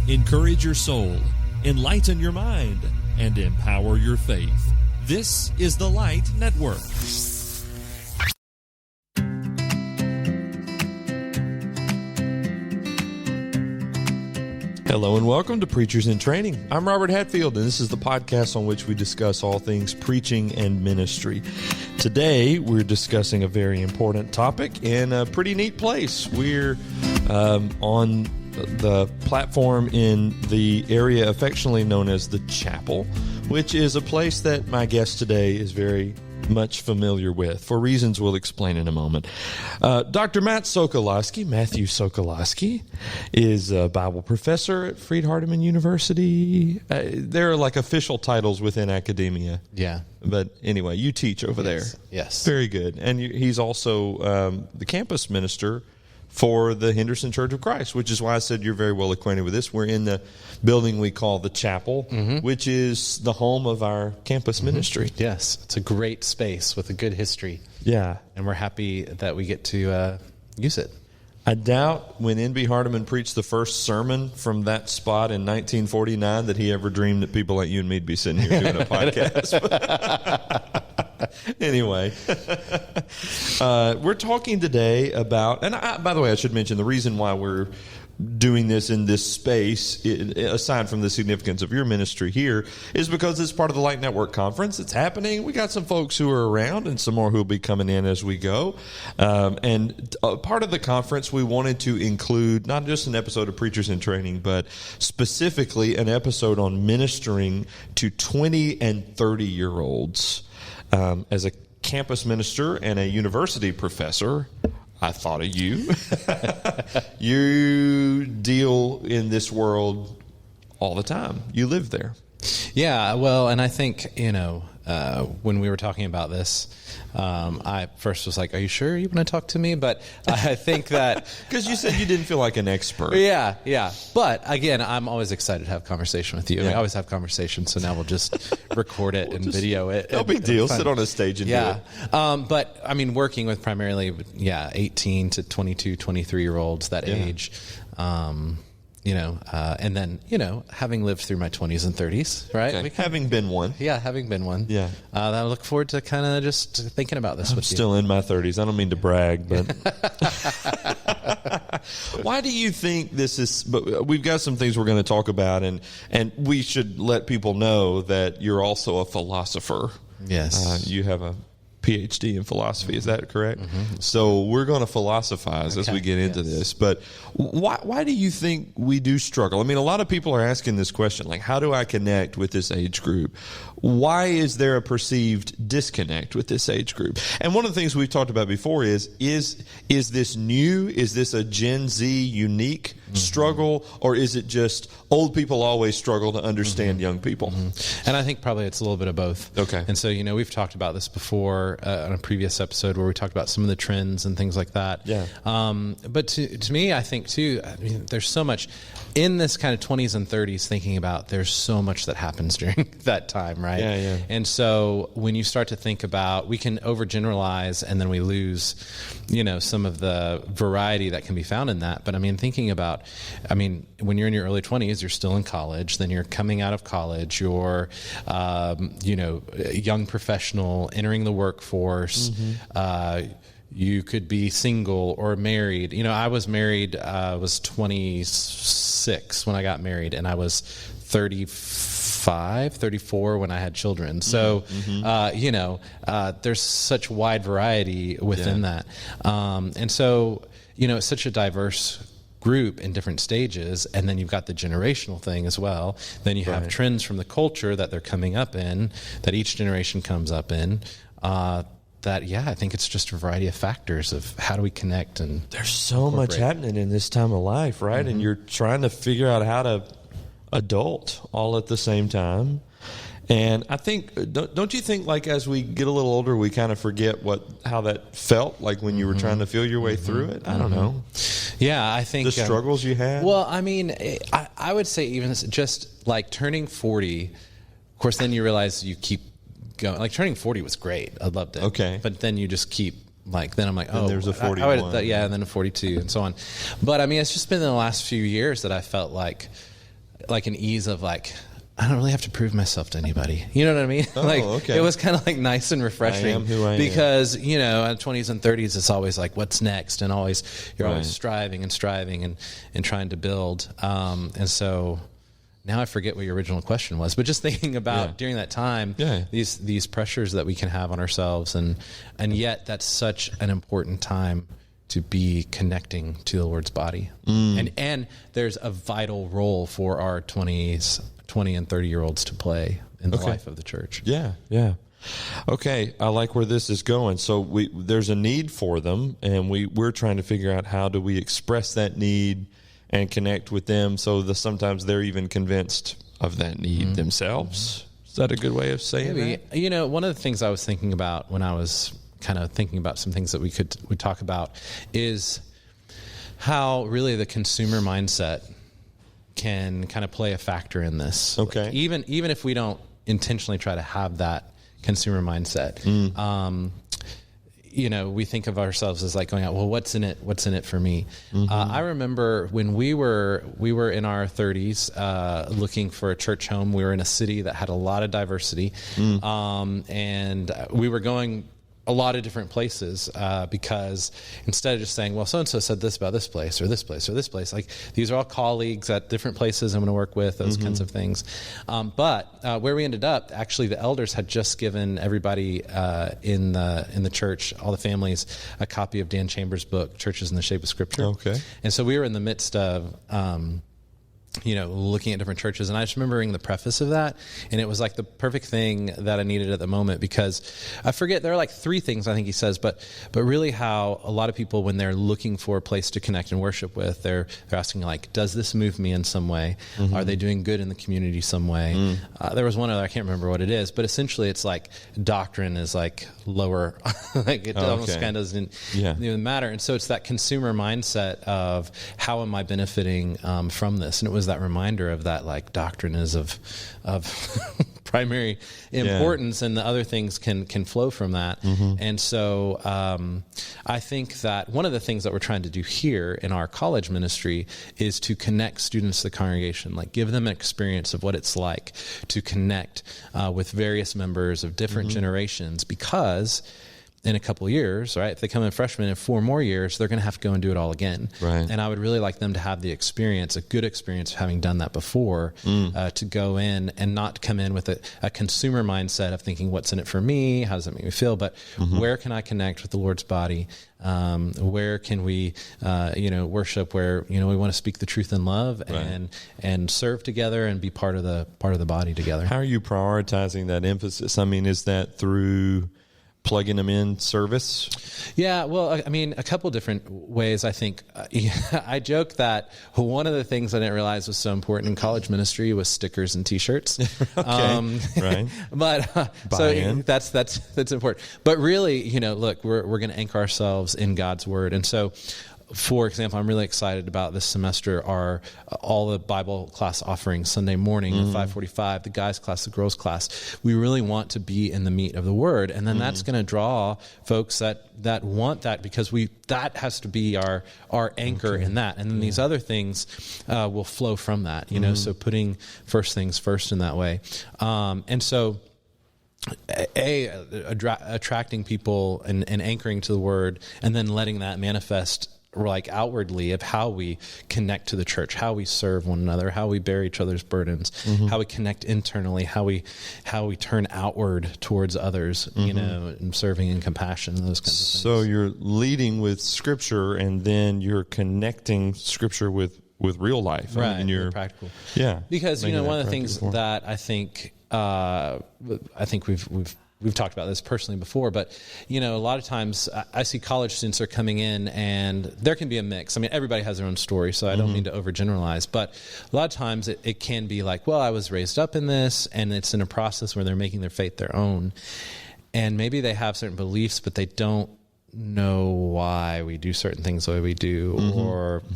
encourage your soul, enlighten your mind, and empower your faith. This is the Light Network. Hello and welcome to Preachers in Training. I'm Robert Hatfield, and this is the podcast on which we discuss all things preaching and ministry. Today, we're discussing a very important topic in a pretty neat place. We're on the platform in the area affectionately known as the chapel, which is a place that my guest today is very much familiar with, for reasons we'll explain in a moment. Dr. Matthew Sokoloski, is a Bible professor at Freed-Hardeman University. There are like official titles within academia. Yeah. But anyway, you teach over there. Yes. Very good. And he's also the campus minister for the Henderson Church of Christ, which is why I said you're very well acquainted with this. We're in the building we call the chapel, which is the home of our campus ministry. Yes, it's a great space with a good history. Yeah. And we're happy that we get to use it. I doubt when N.B. Hardeman preached the first sermon from that spot in 1949 that he ever dreamed that people like you and me'd be sitting here doing a podcast. Anyway, we're talking today about, and by the way, I should mention the reason why we're doing this in this space, aside from the significance of your ministry here, is because it's part of the Light Network Conference. It's happening. We got some folks who are around and some more who will be coming in as we go. And part of the conference, we wanted to include not just an episode of Preachers in Training, but specifically an episode on ministering to 20 and 30-year-olds. As a campus minister and a university professor, I thought of you. You deal in this world all the time. You live there. Yeah, well, and I think, when we were talking about this, I first was like, are you sure you want to talk to me? But I think that... Because you said you didn't feel like an expert. Yeah. But, again, I'm always excited to have conversation with you. Yeah. I always have conversations, so now we'll just record it and video it. No big deal. Sit on a stage and do it. But, I mean, working with primarily, 18 to 22, 23-year-olds, that age... and then, having lived through my 20s and 30s, right? Okay. Having been one. Yeah, having been one. Yeah. I look forward to kind of just thinking about this with you. I'm still in my 30s. I don't mean to brag, but... Why do you think this is... But we've got some things we're going to talk about, and we should let people know that you're also a philosopher. Yes. You have a PhD in philosophy, is that correct? So we're going to philosophize as we get into this. But why do you think we do struggle? I mean, a lot of people are asking this question, like, how do I connect with this age group? Why is there a perceived disconnect with this age group? And one of the things we've talked about before is this new? Is this a Gen Z unique struggle? Or is it just old people always struggle to understand young people? And I think probably it's a little bit of both. Okay. And so, we've talked about this before on a previous episode where we talked about some of the trends and things like that. Yeah. But to me, I think, too, there's so much in this kind of 20s and 30s thinking about there's so much that happens during that time, right? Yeah. And so when you start to think about, we can overgeneralize and then we lose, some of the variety that can be found in that. But thinking about, when you're in your early 20s, you're still in college, then you're coming out of college, you're, a young professional entering the workforce, you could be single or married. I was married, I was 26 when I got married, and I was 34 when I had children. So, there's such wide variety within that. And so, it's such a diverse group in different stages, and then you've got the generational thing as well. Then you have trends from the culture that they're coming up in, that each generation comes up in. I think it's just a variety of factors of how do we connect. And there's so much happening in this time of life, right? And you're trying to figure out how to adult all at the same time. And I think, don't you think, like, as we get a little older, we kind of forget how that felt like when you were trying to feel your way through it? I don't know. Yeah, I think... The struggles you had? Well, I would say even just, like, turning 40, of course, then you realize you keep going. Like, turning 40 was great. I loved it. Okay. But then you just keep... then I'm like, and there's a 41. And then a 42 and so on. But, it's just been in the last few years that I felt like like an ease of like, I don't really have to prove myself to anybody. You know what I mean? Okay. It was kind of like nice and refreshing. I am who I am. Because, you know, in 20s and 30s, it's always like, what's next? And you're always striving and trying to build. And so now I forget what your original question was, but just thinking about during that time, these pressures that we can have on ourselves. And yet that's such an important time to be connecting to the Lord's body. And there's a vital role for our 20 and 30-year-olds to play in the life of the church. Yeah. Okay, I like where this is going. So there's a need for them, and we're trying to figure out how do we express that need and connect with them so that sometimes they're even convinced of that need themselves. Is that a good way of saying that? You know, one of the things I was thinking about when I was kind of thinking about some things that we talk about is how really the consumer mindset can kind of play a factor in this. Okay. Like even if we don't intentionally try to have that consumer mindset, you know, we think of ourselves as like going out, well, what's in it? What's in it for me? I remember when we were in our 30s, looking for a church home. We were in a city that had a lot of diversity. And we were going a lot of different places, because instead of just saying, well, so-and-so said this about this place or this place or this place, like these are all colleagues at different places I'm going to work with, those kinds of things. But where we ended up, actually the elders had just given everybody in the church, all the families, a copy of Dan Chambers' book, Churches in the Shape of Scripture. Okay. And so we were in the midst of you know, looking at different churches. And I just remember reading the preface of that, and it was like the perfect thing that I needed at the moment, because I forget, there are like 3 things I think he says, but really how a lot of people, when they're looking for a place to connect and worship with, they're asking like, does this move me in some way? Are they doing good in the community some way? There was one other, I can't remember what it is, but essentially it's like doctrine is like lower, like it almost kind of doesn't even matter. And so it's that consumer mindset of how am I benefiting from this? And it was that reminder of that, like, doctrine is of primary importance, and the other things can flow from that. And so I think that one of the things that we're trying to do here in our college ministry is to connect students to the congregation, like give them an experience of what it's like to connect with various members of different generations, because in a couple of years, right, if they come in freshmen, in 4 more years, they're going to have to go and do it all again. Right. And I would really like them to have the experience, a good experience of having done that before, to go in and not come in with a consumer mindset of thinking, what's in it for me? How does it make me feel? But where can I connect with the Lord's body? Where can we, worship? Where, we want to speak the truth in love, and serve together and be part of the body together. How are you prioritizing that emphasis? I mean, is that through plugging them in service? Yeah, well, I mean, a couple different ways, I think. I joke that one of the things I didn't realize was so important in college ministry was stickers and T-shirts. Right. But so that's important. But really, look, we're going to anchor ourselves in God's word. And so, for example, I'm really excited about this semester are all the Bible class offerings Sunday morning at 5:45, the guys class, the girls class. We really want to be in the meat of the word, and then that's going to draw folks that want that, because that has to be our anchor in that, and then these other things will flow from that. So putting first things first in that way, and so. Attracting people and anchoring to the word, and then letting that manifest like outwardly of how we connect to the church, how we serve one another, how we bear each other's burdens, how we connect internally, how we turn outward towards others, and serving and compassion, those kinds of things. So you're leading with Scripture, and then you're connecting Scripture with real life, right? And you're practical, because one of the things that I think we've talked about this personally before, but a lot of times I see college students are coming in, and there can be a mix. I mean, everybody has their own story, so I don't mean to overgeneralize, but a lot of times it can be like, well, I was raised up in this, and it's in a process where they're making their faith their own, and maybe they have certain beliefs, but they don't know why we do certain things the way we do,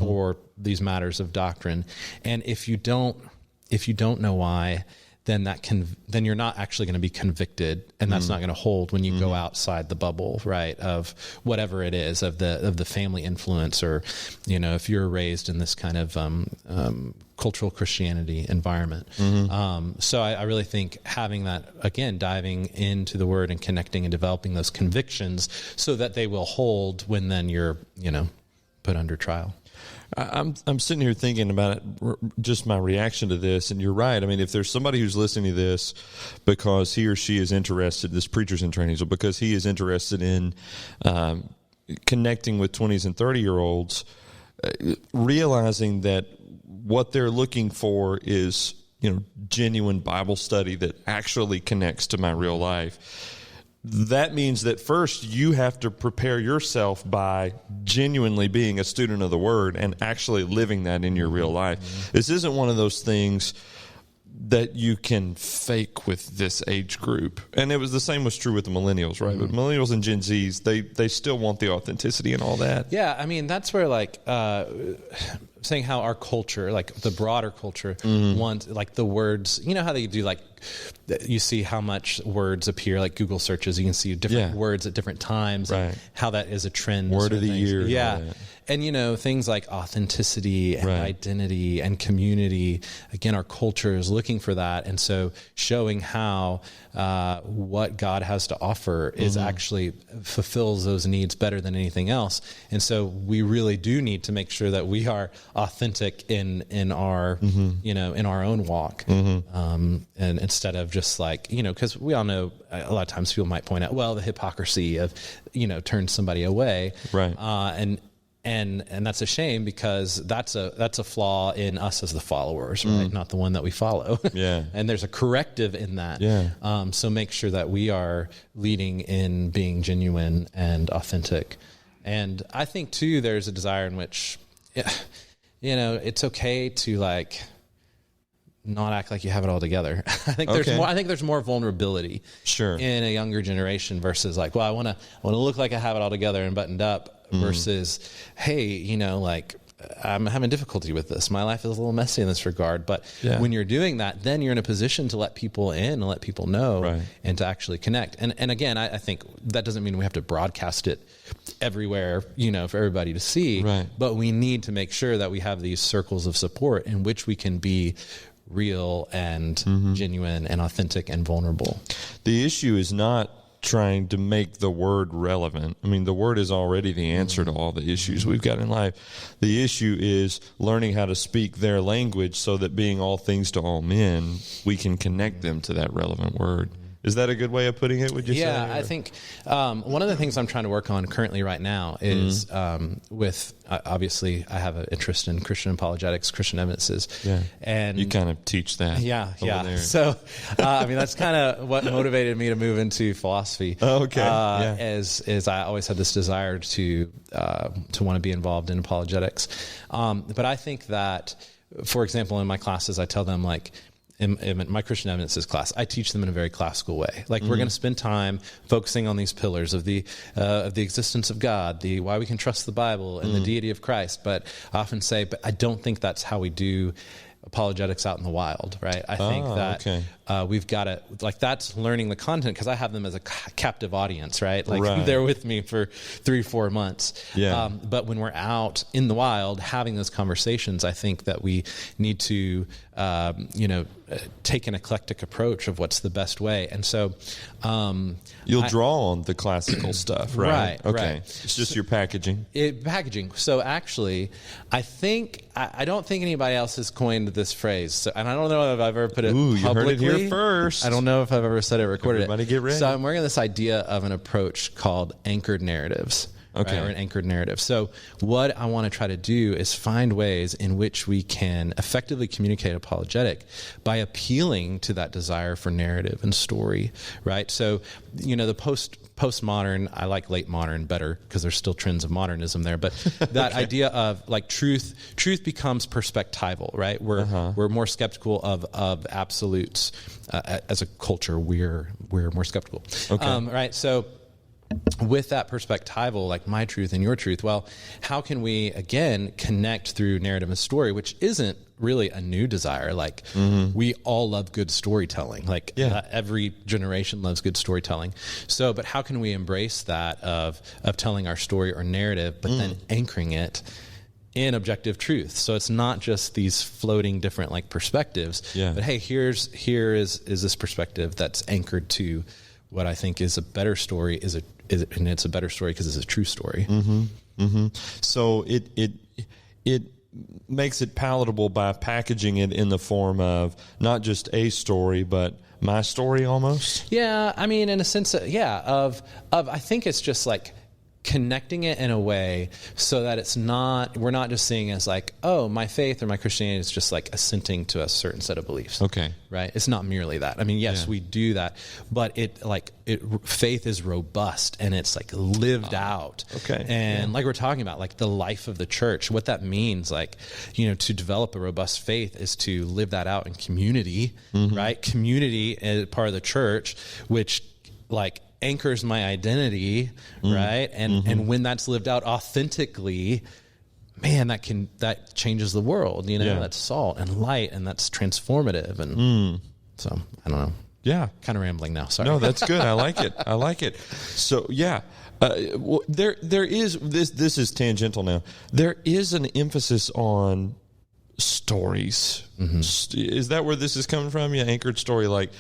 or these matters of doctrine. And if you don't know why, then then you're not actually going to be convicted, and that's not going to hold when you go outside the bubble, right, of whatever it is, of the family influence, or, if you're raised in this kind of cultural Christianity environment. So I really think having that, again, diving into the Word and connecting and developing those convictions so that they will hold when then you're, put under trial. I'm sitting here thinking about it, just my reaction to this, and you're right. I mean, if there's somebody who's listening to this because he or she is interested, this preacher's in training, so because he is interested in connecting with 20s and 30-year-olds, realizing that what they're looking for is, genuine Bible study that actually connects to my real life. That means that first you have to prepare yourself by genuinely being a student of the Word and actually living that in your real life. This isn't one of those things that you can fake with this age group. And it was the same was true with the millennials, right? But millennials and Gen Zs, they still want the authenticity and all that. Yeah, I mean, that's where, saying how our culture, the broader culture, wants, the words, how they do, you see how much words appear, Google searches, you can see different words at different times, right, and how that is a trend. Word of the year. Yeah. And, things like authenticity and identity and community, again, our culture is looking for that. And so showing how what God has to offer is actually fulfills those needs better than anything else. And so we really do need to make sure that we are authentic in our, in our own walk. And instead of just because we all know a lot of times people might point out, well, the hypocrisy of, turns somebody away. Right. And that's a shame, because that's a flaw in us as the followers, right? Not the one that we follow. Yeah. And there's a corrective in that. Yeah. So make sure that we are leading in being genuine and authentic. And I think too, there's a desire in which, it's okay to not act like you have it all together. I think there's more vulnerability, sure, in a younger generation versus I want to look like I have it all together and buttoned up, versus, hey, I'm having difficulty with this. My life is a little messy in this regard. But when you're doing that, then you're in a position to let people in and let people know, and to actually connect. And again, I think that doesn't mean we have to broadcast it everywhere, for everybody to see. Right. But we need to make sure that we have these circles of support in which we can be real and genuine and authentic and vulnerable. The issue is not trying to make the Word relevant. I mean, the Word is already the answer to all the issues we've got in life. The issue is learning how to speak their language so that, being all things to all men, we can connect them to that relevant Word. Is that a good way of putting it, would you say? Yeah, I think one of the things I'm trying to work on currently right now is with, obviously, I have an interest in Christian apologetics, Christian evidences. Yeah. And you kind of teach that. Yeah. There. So, that's kind of what motivated me to move into philosophy. Oh, okay. Is I always had this desire to want to be involved in apologetics. But I think that, for example, in my classes, I tell them, in my Christian evidences class, I teach them in a very classical way. We're going to spend time focusing on these pillars of the existence of God, why we can trust the Bible, and the deity of Christ. But I often say, but I don't think that's how we do apologetics out in the wild, right? I think that we've got to, that's learning the content, because I have them as a captive audience, right? They're with me for 3-4 months. Yeah. But when we're out in the wild having those conversations, I think that we need to, take an eclectic approach of what's the best way. And so, you'll draw on the classical stuff, right? Right. Okay. Right. It's just your packaging. Packaging. So actually, I don't think anybody else has coined this phrase. So, and I don't know if I've ever put it publicly. You heard it here first. I don't know if I've ever said it, recorded Everybody it. Get ready. So I'm working on this idea of an approach called anchored narratives. Okay. Right, or an anchored narrative. So what I want to try to do is find ways in which we can effectively communicate apologetic by appealing to that desire for narrative and story, right? So, the postmodern, I like late modern better because there's still trends of modernism there, but that idea of truth becomes perspectival, right? We're more skeptical of absolutes. As a culture, we're more skeptical. Okay. Right? So with that perspectival, like my truth and your truth, well, how can we, again, connect through narrative and story, which isn't really a new desire. Like we all love good storytelling. Like every generation loves good storytelling. So, but how can we embrace that of telling our story or narrative, but then anchoring it in objective truth? So it's not just these floating different like perspectives, but hey, here is this perspective that's anchored to what I think is a better story, and it's a better story because it's a true story. So it makes it palatable by packaging it in the form of not just a story, but my story almost. Yeah, I mean, in a sense, of I think it's just like connecting it in a way so that we're not just seeing it as like, oh, my faith or my Christianity is just like assenting to a certain set of beliefs. Okay. Right? It's not merely that. I mean, yes, we do that, but faith is robust and it's like lived out. Okay. And like we're talking about, like the life of the church, what that means, like, to develop a robust faith is to live that out in community, right? Community is part of the church, which like anchors my identity, right? And when that's lived out authentically, man, that changes the world, that's salt and light, and that's transformative. And so I don't know. Yeah. Kind of rambling now. Sorry. No, that's good. I like it. So there is this is tangential now. There is an emphasis on stories. Is that where this is coming from? Yeah. Anchored story. Like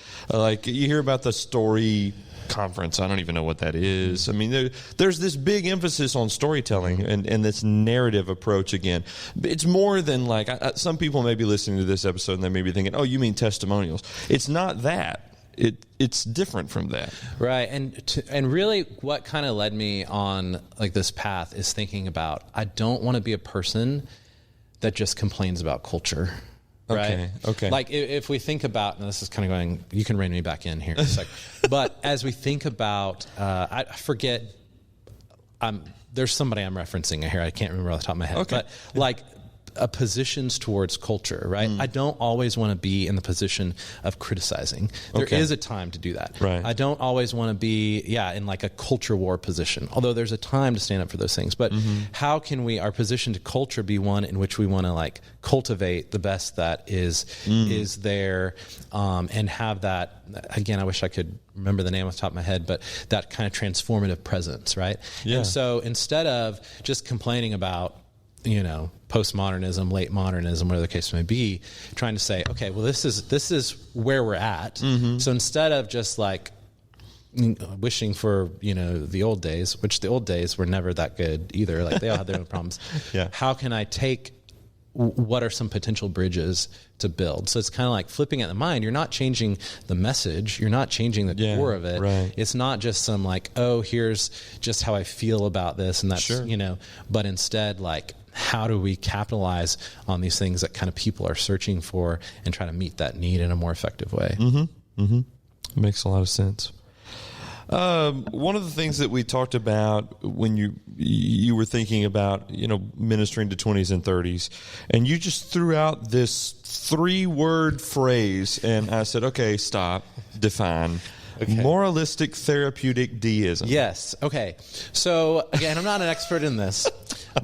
you hear about the story conference. I don't even know what that is. I mean, there's this big emphasis on storytelling and this narrative approach again. It's more than like, some people may be listening to this episode and they may be thinking, oh, you mean testimonials. It's not that. It's different from that. Right. And really what kind of led me on like this path is thinking about, I don't want to be a person that just complains about culture. Right. Okay. Like if we think about, and this is kind of going, you can rein me back in here in a sec. But as we think about, I forget, there's somebody I'm referencing here. I can't remember off the top of my head. Okay. But like positions towards culture, right? I don't always want to be in the position of criticizing. There is a time to do that. Right. I don't always want to be, in like a culture war position, although there's a time to stand up for those things. But how can our position to culture be one in which we want to like cultivate the best that is there, and have that, again, I wish I could remember the name off the top of my head, but that kind of transformative presence, right? Yeah. And so instead of just complaining about, postmodernism, late modernism, whatever the case may be, trying to say, okay, well, this is where we're at. So instead of just like wishing for, the old days, which the old days were never that good either. Like they all had their own problems. How can I take what are some potential bridges to build? So it's kind of like flipping at the mind. You're not changing the message. You're not changing the core of it. Right. It's not just some like, oh, here's just how I feel about this. And that's, but instead like, how do we capitalize on these things that kind of people are searching for and try to meet that need in a more effective way? Makes a lot of sense. One of the things that we talked about when you were thinking about, ministering to 20s and 30s, and you just threw out this 3-word phrase, and I said, okay, stop, define. Okay. Moralistic therapeutic deism. Yes. Okay. So again, I'm not an expert in this,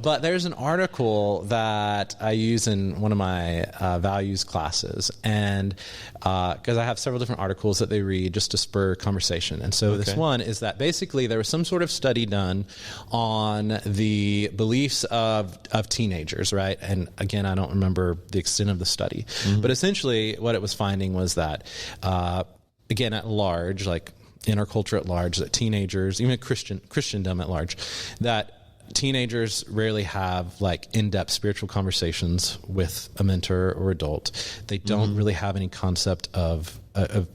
but there's an article that I use in one of my values classes, and because I have several different articles that they read just to spur conversation. And so this one is that basically there was some sort of study done on the beliefs of teenagers, right? And again, I don't remember the extent of the study, but essentially what it was finding was that again, at large, like in our culture at large, that teenagers, even Christendom at large, that teenagers rarely have like in-depth spiritual conversations with a mentor or adult. They don't really have any concept of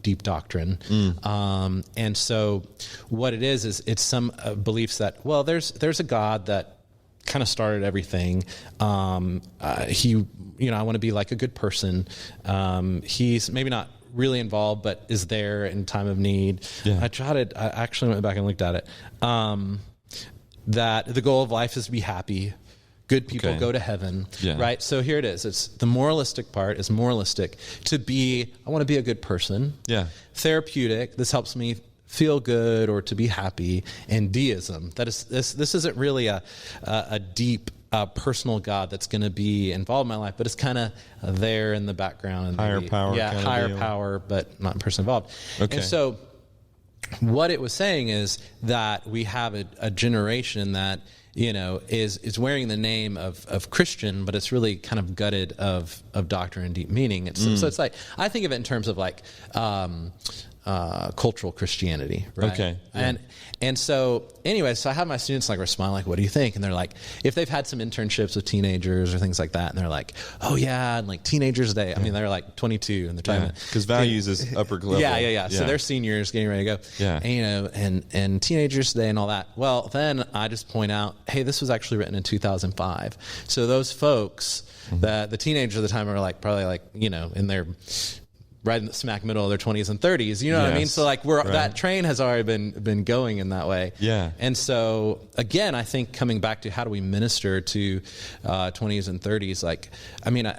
deep doctrine. And so what it is it's some beliefs that, well, there's a God that kind of started everything. I want to be like a good person. He's maybe not really involved, but is there in time of need. I actually went back and looked at it. That the goal of life is to be happy. Good people go to heaven, right? So here it is. It's the moralistic part is moralistic. I want to be a good person. Therapeutic. This helps me feel good or to be happy, and deism. That is, this isn't really a deep personal God that's going to be involved in my life, but it's kind of there in the background. And higher power. Yeah, higher power, but not person involved. Okay. And so what it was saying is that we have a generation that, you know, is wearing the name of Christian, but it's really kind of gutted of doctrine and deep meaning. So it's like, I think of it in terms of like cultural Christianity, right? Okay. Yeah. And so anyway, so I have my students like respond like, what do you think? And they're like, if they've had some internships with teenagers or things like that, and they're like, oh yeah, and like Teenagers Day. I mean, they're like 22 and they're talking because values is upper level. Yeah. So they're seniors getting ready to go. Yeah. And, you know, and Teenagers Day and all that. Well, then I just point out, hey, this was actually written in 2005. So those folks, the teenagers at the time are like probably like, you know, in their right in the smack middle of their 20s and 30s, you know what I mean? So like that train has already been going in that way. Yeah. And so again, I think coming back to how do we minister to 20s and 30s, like, I mean,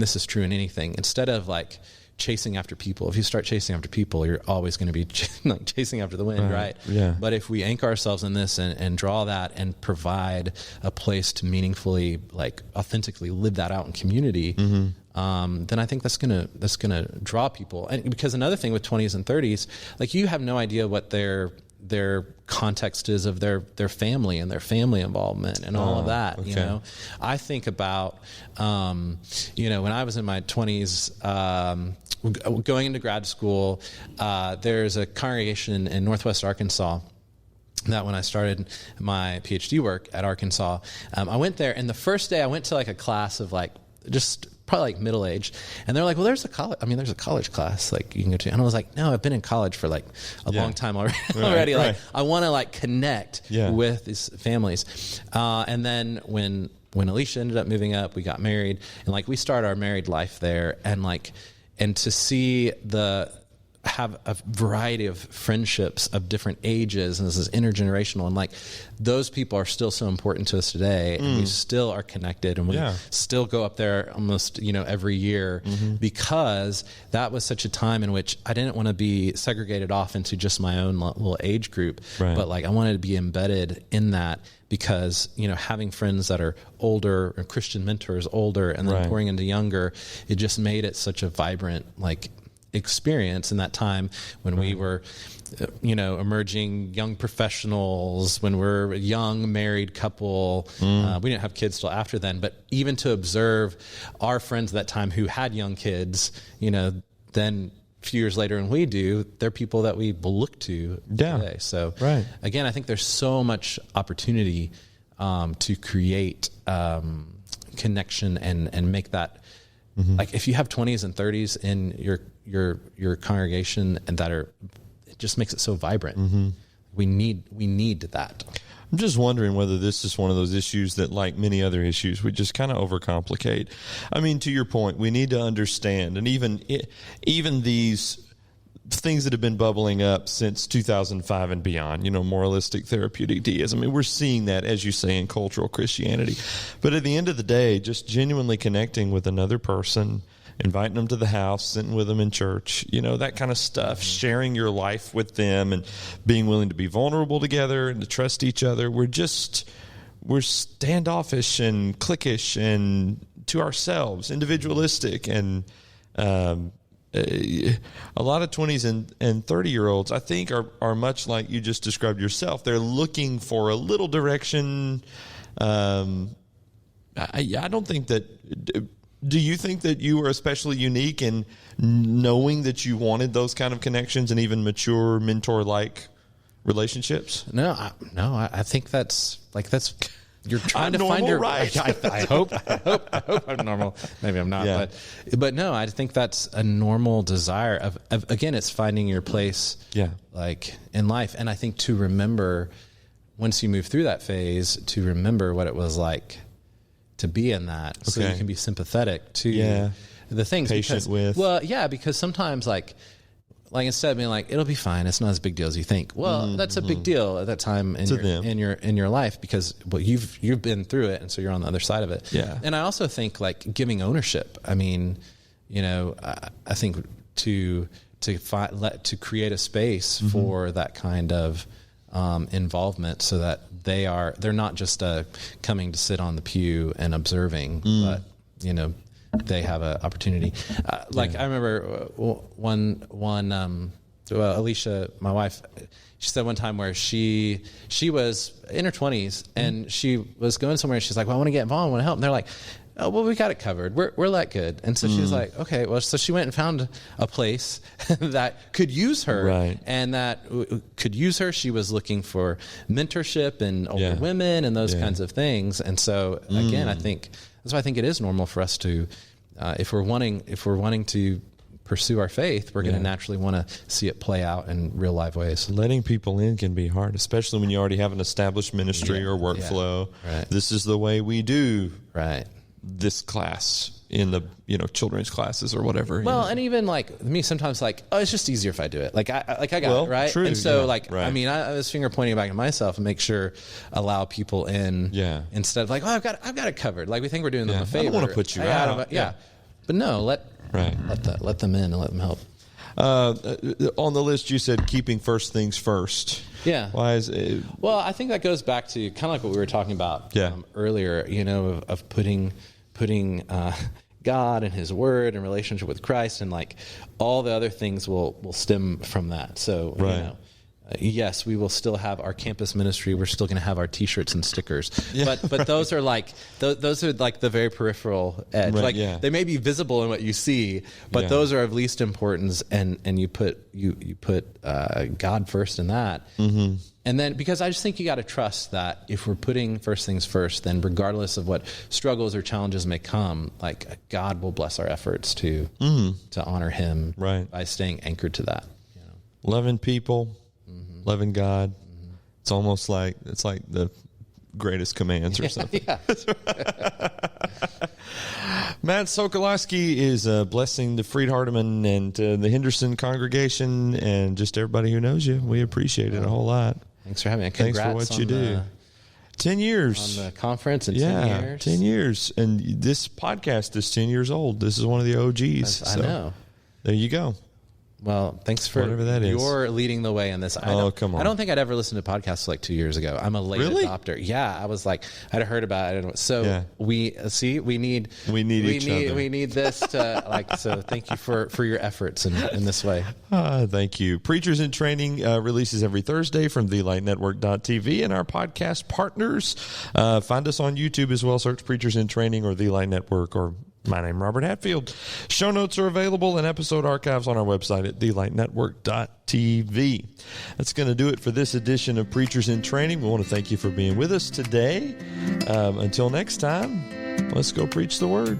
this is true in anything. Instead of like chasing after people, if you start chasing after people, you're always going to be like chasing after the wind, right? Yeah. But if we anchor ourselves in this and draw that and provide a place to meaningfully, like authentically live that out in community, then I think that's gonna draw people. And because another thing with 20s and 30s, like you have no idea what their context is of their family and their family involvement and all of that. Okay. You know, I think about you know, when I was in my 20s, going into grad school, there's a congregation in Northwest Arkansas that when I started my PhD work at Arkansas, I went there, and the first day I went to like a class of like just probably like middle age, and they're like, well, there's a college class like you can go to, and I was like, no, I've been in college for like a long time already. Like I want to like connect with these families, and then when Alicia ended up moving up, we got married, and like we started our married life there, and to see have a variety of friendships of different ages, and this is intergenerational, and like those people are still so important to us today, and we still are connected, and we still go up there almost, you know, every year, because that was such a time in which I didn't want to be segregated off into just my own little age group, but like I wanted to be embedded in that, because, you know, having friends that are older, or Christian mentors older, and then pouring into younger, it just made it such a vibrant like experience in that time when we were, you know, emerging young professionals, when we're a young married couple. We didn't have kids till after then, but even to observe our friends at that time who had young kids, you know, then a few years later when we do, they're people that we will look to today. So again, I think there's so much opportunity to create connection and make that like if you have 20s and 30s in your congregation, and that it just makes it so vibrant. We need that. I'm just wondering whether this is one of those issues that, like many other issues, we just kind of overcomplicate. I mean, to your point, we need to understand, and even these things that have been bubbling up since 2005 and beyond, you know, moralistic therapeutic deism. I mean, we're seeing that, as you say, in cultural Christianity. But at the end of the day, just genuinely connecting with another person, inviting them to the house, sitting with them in church, you know, that kind of stuff, sharing your life with them and being willing to be vulnerable together and to trust each other. We're standoffish and cliquish and to ourselves, individualistic, and a lot of 20s and 30-year-olds, I think, are much like you just described yourself. They're looking for a little direction. I don't think that... Do you think that you were especially unique in knowing that you wanted those kind of connections and even mature mentor-like relationships? No, I think that's you're trying to find your right. I hope I'm normal. Maybe I'm not, but no, I think that's a normal desire of again, it's finding your place, like in life, and I think to remember once you move through that phase, to remember what it was like to be in that, so you can be sympathetic to the things. Patient with. Well, because sometimes like instead of being like, it'll be fine, it's not as big deal as you think. Well, that's a big deal at that time in your life, because you've been through it, and so you're on the other side of it. Yeah. And I also think like giving ownership. I mean, you know, I think to to create a space for that kind of involvement, so that they're not just coming to sit on the pew and observing, but they have an opportunity. I remember Alicia, my wife, she said one time where she was in her 20s and she was going somewhere and she's like, well, I want to get involved, I want to help. And they're like, oh, well, we got it covered. We're that good. And so she was like, okay, well, so she went and found a place that could use her, right, and that could use her. She was looking for mentorship and older women and those kinds of things. And so again, I think that's why I think it is normal for us to, if we're wanting to pursue our faith, we're going to naturally want to see it play out in real live ways. Letting people in can be hard, especially when you already have an established ministry or workflow. Yeah. Right. This is the way we do right. this class in the children's classes or whatever. Well, and even like me, sometimes it's just easier if I do it. I got it right. True, and so right. I mean, I was finger pointing back at myself and make sure allow people in. Yeah. Instead of I've got it covered. Like we think we're doing them a favor. I don't want to put you out. But no, let them in and let them help. On the list, you said keeping first things first. Yeah. Why is it? Well, I think that goes back to kind of like what we were talking about earlier, of putting God and his word and relationship with Christ, and all the other things will stem from that. So, yes, we will still have our campus ministry. We're still going to have our T-shirts and stickers, but those are those are the very peripheral edge. Right, they may be visible in what you see, but those are of least importance. And you put God first in that, and then because I just think you got to trust that if we're putting first things first, then regardless of what struggles or challenges may come, God will bless our efforts to honor Him by staying anchored to that. Loving people. Loving God. It's almost like the greatest commands or something. Matt Sokoloski is blessing the Freed-Hardeman and the Henderson congregation and just everybody who knows you. We appreciate it a whole lot. Thanks for having me. Thanks for what you do. 10 years. On the conference and 10 years. 10 years. And this podcast is 10 years old. This is one of the OGs. I know. There you go. Well, thanks for whatever that is. You're leading the way in this. Come on. I don't think I'd ever listened to podcasts 2 years ago. I'm a late adopter. Yeah, I was I'd heard about it. So we need each other. We need this to so thank you for your efforts in this way. Thank you. Preachers in Training releases every Thursday from TheLightNetwork.tv and our podcast partners. Find us on YouTube as well. Search Preachers in Training or The Light Network or my name, Robert Hatfield. Show notes are available and episode archives on our website at TheLightNetwork.tv. That's going to do it for this edition of Preachers in Training. We want to thank you for being with us today. Until next time, let's go preach the word.